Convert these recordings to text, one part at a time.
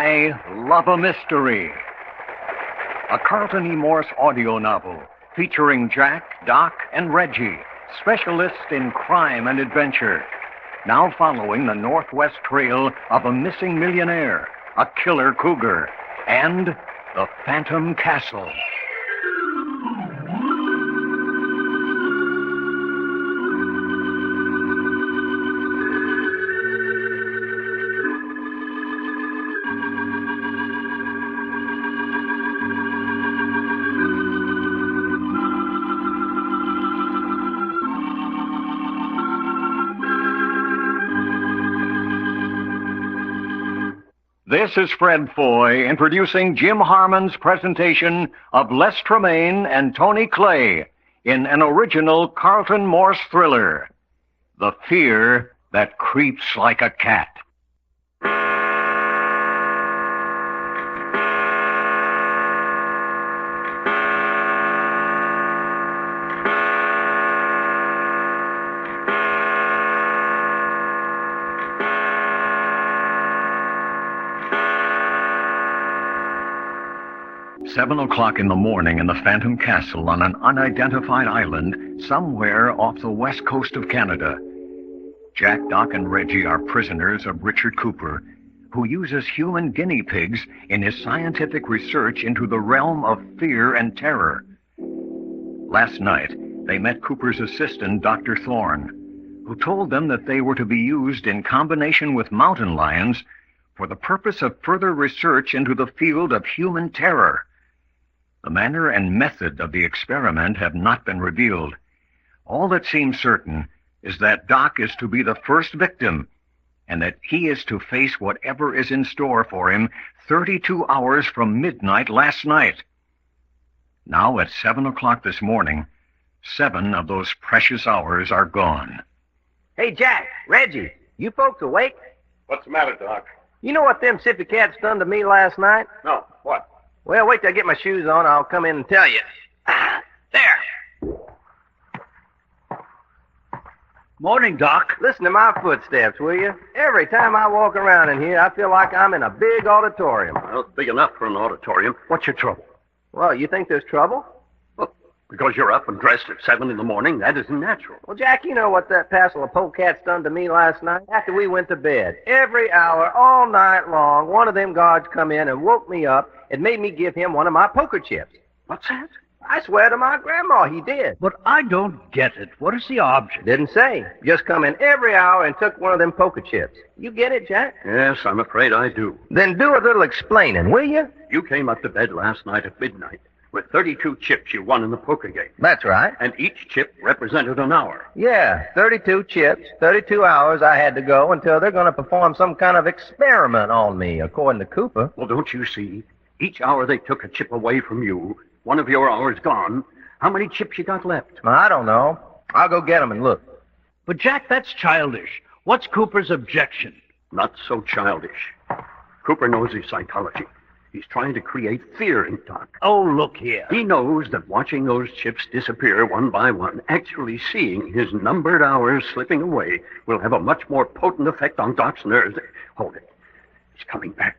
I Love a Mystery, a Carlton E. Morse audio novel featuring Jack, Doc, and Reggie, specialists in crime and adventure, now following the northwest trail of a missing millionaire, a killer cougar, and the Phantom Castle. This is Fred Foy introducing Jim Harmon's presentation of Les Tremaine and Tony Clay in an original Carlton Morse thriller, The Fear That Creeps Like a Cat. 7 o'clock in the morning in the Phantom Castle on an unidentified island somewhere off the west coast of Canada. Jack, Doc, and Reggie are prisoners of Richard Cooper, who uses human guinea pigs in his scientific research into the realm of fear and terror. Last night, they met Cooper's assistant, Dr. Thorne, who told them that they were to be used in combination with mountain lions for the purpose of further research into the field of human terror. The manner and method of the experiment have not been revealed. All that seems certain is that Doc is to be the first victim, and that he is to face whatever is in store for him 32 hours from midnight last night. Now at 7 o'clock this morning, 7 of those precious hours are gone. Hey, Jack, Reggie, you folks awake? What's the matter, Doc? You know what them sippy cats done to me last night? No, what? Well, wait till I get my shoes on. I'll come in and tell you. There. Morning, Doc. Listen to my footsteps, will you? Every time I walk around in here, I feel like I'm in a big auditorium. Well, it's big enough for an auditorium. What's your trouble? Well, you think there's trouble? Well, because you're up and dressed at 7 in the morning, that isn't natural. Well, Jack, you know what that passel of polecats done to me last night? After we went to bed, every hour, all night long, one of them guards come in and woke me up and made me give him one of my poker chips. What's that? I swear to my grandma he did. But I don't get it. What is the object? Didn't say. Just come in every hour and took one of them poker chips. You get it, Jack? Yes, I'm afraid I do. Then do a little explaining, will you? You came up to bed last night at midnight with 32 chips you won in the poker game. That's right. And each chip represented an hour. Yeah, 32 chips, 32 hours I had to go until they're going to perform some kind of experiment on me, according to Cooper. Well, don't you see? Each hour they took a chip away from you, one of your hours gone. How many chips you got left? I don't know. I'll go get them and look. But, Jack, that's childish. What's Cooper's objection? Not so childish. Cooper knows his psychology. He's trying to create fear in Doc. Oh, look here. He knows that watching those chips disappear one by one, actually seeing his numbered hours slipping away, will have a much more potent effect on Doc's nerves. Hold it. He's coming back.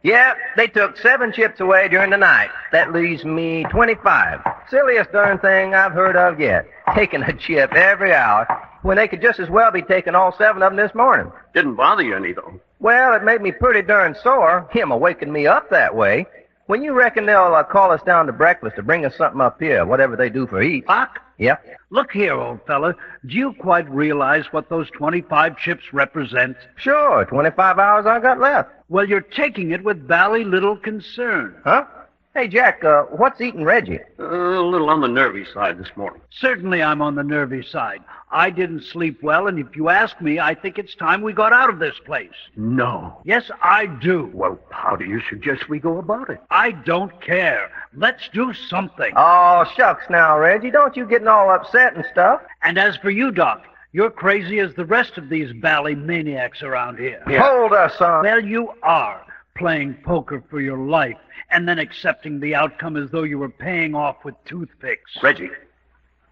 Yeah, they took 7 chips away during the night. That leaves me 25. Silliest darn thing I've heard of yet. Taking a chip every hour when they could just as well be taking all 7 of them this morning. Didn't bother you any, though. Well, it made me pretty darn sore, him a-waking me up that way. When you reckon they'll call us down to breakfast to bring us something up here, whatever they do for eat? Doc? Yeah? Look here, old fella. Do you quite realize what those 25 chips represent? Sure, 25 hours I got left. Well, you're taking it with bally little concern. Huh? Hey, Jack, what's eating Reggie? A little on the nervy side this morning. Certainly I'm on the nervy side. I didn't sleep well, and if you ask me, I think it's time we got out of this place. No. Yes, I do. Well, how do you suggest we go about it? I don't care. Let's do something. Oh, shucks now, Reggie. Don't you getting all upset and stuff. And as for you, Doc, you're crazy as the rest of these bally maniacs around here. Yeah. Hold us, son. Well, you are. Playing poker for your life, and then accepting the outcome as though you were paying off with toothpicks. Reggie,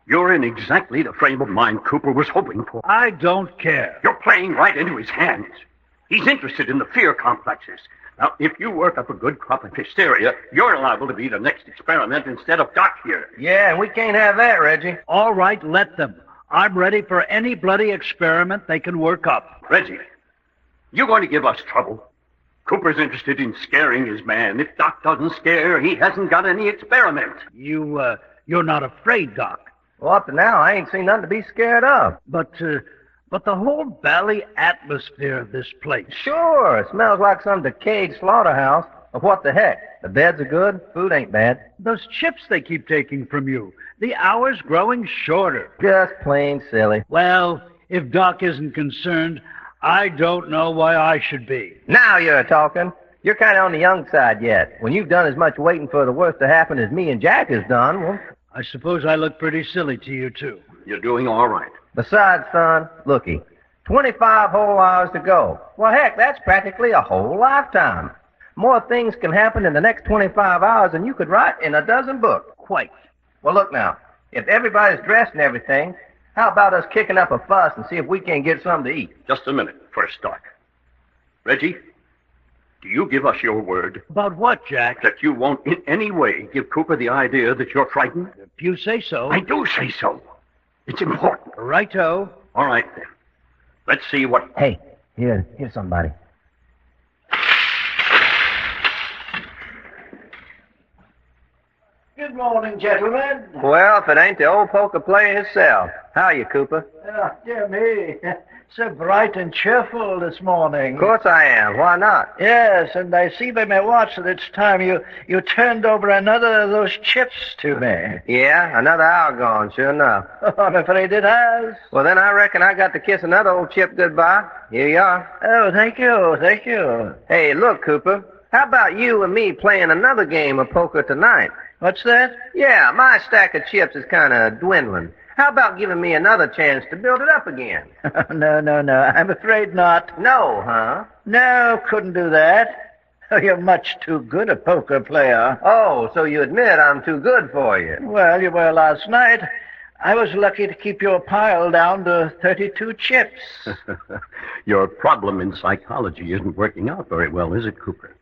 you're in exactly the frame of mind Cooper was hoping for. I don't care. You're playing right into his hands. He's interested in the fear complexes, Now, if you work up a good crop of hysteria, you're liable to be the next experiment instead of Doc here. Yeah, and we can't have that, Reggie. All right, let them. I'm ready for any bloody experiment they can work up. Reggie, you going to give us trouble? Cooper's interested in scaring his man. If Doc doesn't scare, he hasn't got any experiment. You're not afraid, Doc. Well, up to now, I ain't seen nothing to be scared of. But the whole valley atmosphere of this place. Sure, it smells like some decayed slaughterhouse. But what the heck? The beds are good, food ain't bad. Those chips they keep taking from you. The hours growing shorter. Just plain silly. Well, if Doc isn't concerned, I don't know why I should be. Now you're talking. You're kind of on the young side yet. When you've done as much waiting for the worst to happen as me and Jack has done, well... I suppose I look pretty silly to you, too. You're doing all right. Besides, son, looky, 25 whole hours to go. Well, heck, that's practically a whole lifetime. More things can happen in the next 25 hours than you could write in a dozen books. Quite. Well, look now. If everybody's dressed and everything, how about us kicking up a fuss and see if we can get something to eat? Just a minute first, Doc. Reggie, do you give us your word About what, Jack? that you won't in any way give Cooper the idea that you're frightened? If you say so. I do say so. It's important. Righto. All right, then. Let's see what... Hey, here's somebody. Good morning, gentlemen. Well, if it ain't the old poker player himself. How are you, Cooper? Oh, dear me. So bright and cheerful this morning. Of course I am. Why not? Yes, and I see by my watch that it's time you turned over another of those chips to me. Yeah, another hour gone, sure enough. I'm afraid it has. Well, then I reckon I got to kiss another old chip goodbye. Here you are. Oh, thank you, thank you. Hey, look, Cooper. How about you and me playing another game of poker tonight? What's that? Yeah, my stack of chips is kind of dwindling. How about giving me another chance to build it up again? No. I'm afraid not. No, huh? No, couldn't do that. You're much too good a poker player. Oh, so you admit I'm too good for you. Well, you were last night. I was lucky to keep your pile down to 32 chips. Your problem in psychology isn't working out very well, is it, Cooper?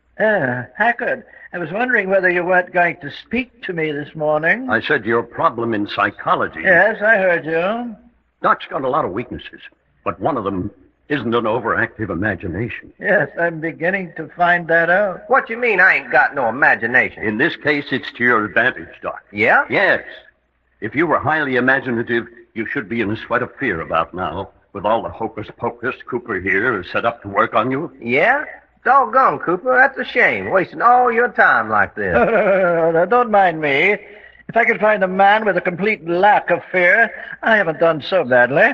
Hackard, I was wondering whether you weren't going to speak to me this morning. I said your problem in psychology... Yes, I heard you. Doc's got a lot of weaknesses, but one of them isn't an overactive imagination. Yes, I'm beginning to find that out. What you mean I ain't got no imagination? In this case, it's to your advantage, Doc. Yeah? Yes. If you were highly imaginative, you should be in a sweat of fear about now, with all the hocus-pocus Cooper here is set up to work on you. Yeah? Doggone, Cooper, that's a shame, wasting all your time like this. No, don't mind me. If I could find a man with a complete lack of fear, I haven't done so badly.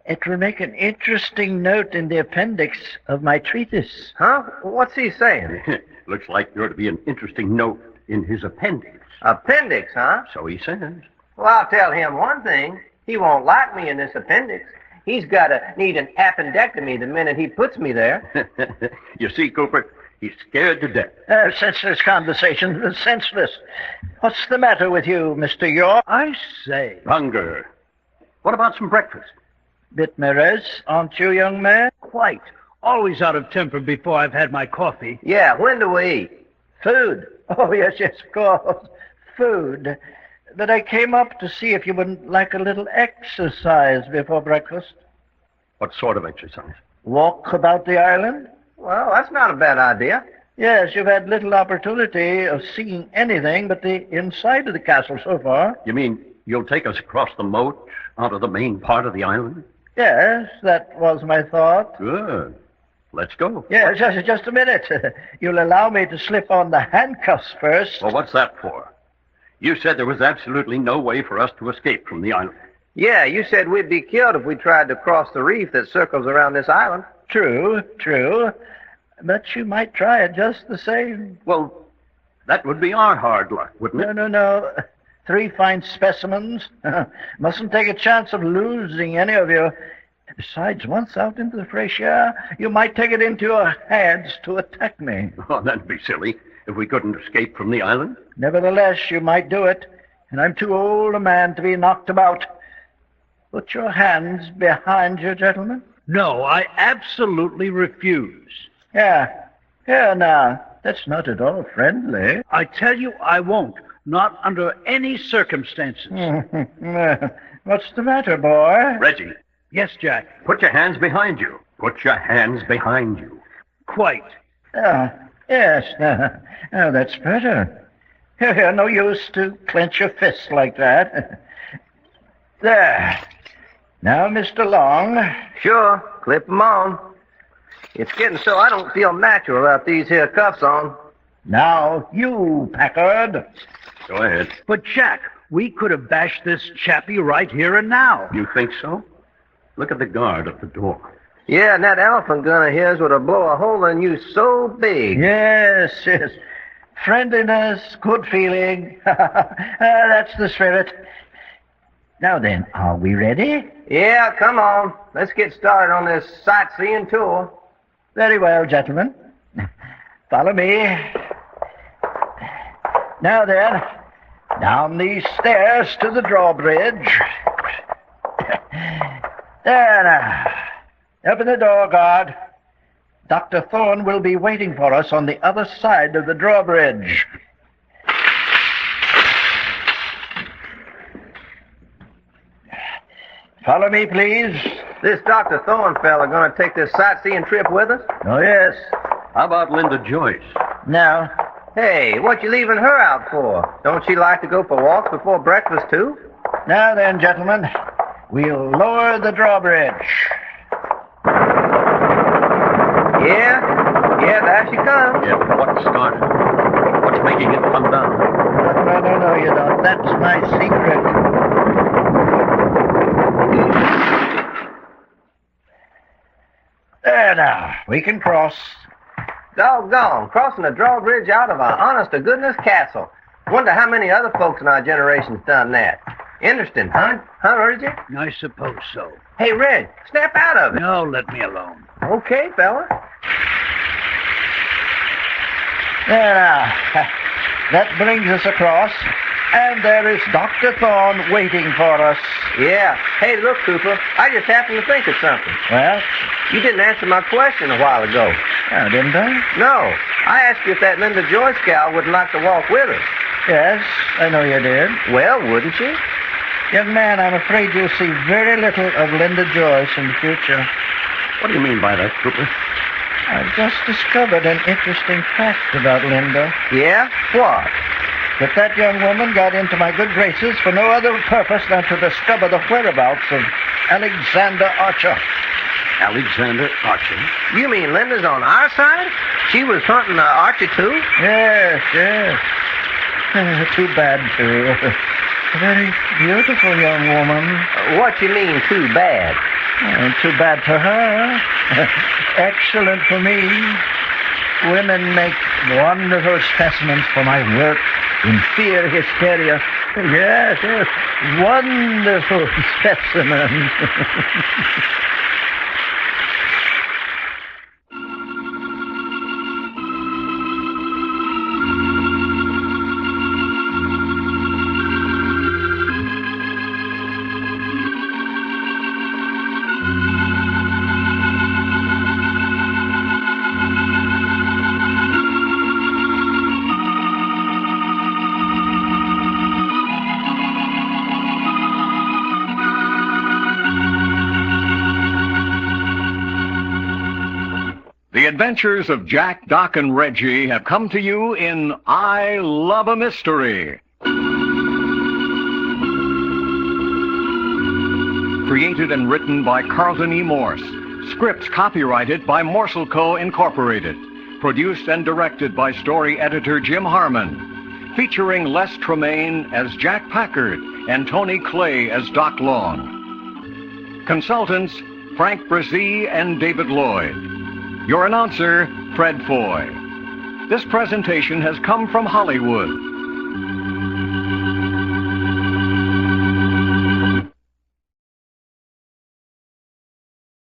It will make an interesting note in the appendix of my treatise. Huh? What's he saying? Looks like you're to be an interesting note in his appendix. Appendix, huh? So he says. Well, I'll tell him one thing. He won't like me in this appendix. He's got to need an appendectomy the minute he puts me there. You see, Cooper, he's scared to death. Senseless conversation. Senseless. What's the matter with you, Mr. York? I say. Hunger. What about some breakfast? Bit morose, aren't you, young man? Quite. Always out of temper before I've had my coffee. Yeah, when do we eat? Food. Oh, yes, of course. Food. But I came up to see if you wouldn't like a little exercise before breakfast. What sort of exercise? Walk about the island? Well, that's not a bad idea. Yes, you've had little opportunity of seeing anything but the inside of the castle so far. You mean you'll take us across the moat onto the main part of the island? Yes, that was my thought. Good. Let's go. Yes, just a minute. You'll allow me to slip on the handcuffs first. Well, what's that for? You said there was absolutely no way for us to escape from the island. Yeah, you said we'd be killed if we tried to cross the reef that circles around this island. True. But you might try it just the same. Well, that would be our hard luck, wouldn't it? No. 3 fine specimens. Mustn't take a chance of losing any of you. Besides, once out into the fresh air, you might take it into your heads to attack me. Oh, that'd be silly if we couldn't escape from the island. Nevertheless, you might do it, and I'm too old a man to be knocked about. Put your hands behind you, gentlemen. No, I absolutely refuse. Yeah, Here now, that's not at all friendly. I tell you, I won't. Not under any circumstances. What's the matter, boy? Reggie, Yes, Jack. put your hands behind you. Put your hands behind you. Quite. Yes, now that's better. Here, no use to clench your fists like that. There. Now, Mr. Long. Sure, clip 'em on. It's getting so I don't feel natural without these here cuffs on. Now, you, Packard. Go ahead. But, Jack, we could have bashed this chappie right here and now. You think so? Look at the guard at the door. Yeah, and that elephant gun of his would have blown a hole in you so big. Yes. Friendliness, good feeling. That's the spirit. Now then, are we ready? Yeah, come on. Let's get started on this sightseeing tour. Very well, gentlemen. Follow me. Now then, down these stairs to the drawbridge. There now. Open the door, guard. Dr. Thorne will be waiting for us on the other side of the drawbridge. Follow me, please. This Dr. Thorne fella gonna take this sightseeing trip with us? Oh, yes. How about Linda Joyce? Now, Hey, what you leaving her out for? Don't she like to go for walks before breakfast, too? now then, gentlemen, we'll lower the drawbridge. Yeah, there she comes. Yeah, but what started? What's making it come down? No, you don't. That's my secret. There now, we can cross. Doggone, crossing the drawbridge out of a honest-to-goodness castle. Wonder how many other folks in our generation's done that. Interesting, huh? Huh, Reggie? I suppose so. Hey, Reg, snap out of it. No, let me alone. Okay, fella. There now. That brings us across. And there is Dr. Thorne waiting for us. Yeah. Hey, look, Cooper, I just happened to think of something. Well, You didn't answer my question a while ago. didn't I? No, I asked you if that Linda Joyce gal would like to walk with us. Yes, I know you did. Well, wouldn't you? Young man, I'm afraid you'll see very little of Linda Joyce in the future. What do you mean by that, Cooper? I've just discovered an interesting fact about Linda. Yeah? What? That young woman got into my good graces for no other purpose than to discover the whereabouts of Alexander Archer. Alexander Archer? You mean Linda's on our side? She was hunting Archie, too? Yes. Too bad, too. A very beautiful young woman. What you mean, too bad? Too bad for her. Excellent for me. Women make wonderful specimens for my work in fear hysteria. Yes. Wonderful specimens. The adventures of Jack, Doc, and Reggie have come to you in I Love a Mystery. Created and written by Carlton E. Morse. Scripts copyrighted by Morsel Co. Incorporated. Produced and directed by story editor Jim Harmon. Featuring Les Tremaine as Jack Packard and Tony Clay as Doc Long. Consultants Frank Brzee and David Lloyd. Your announcer, Fred Foy. This presentation has come from Hollywood.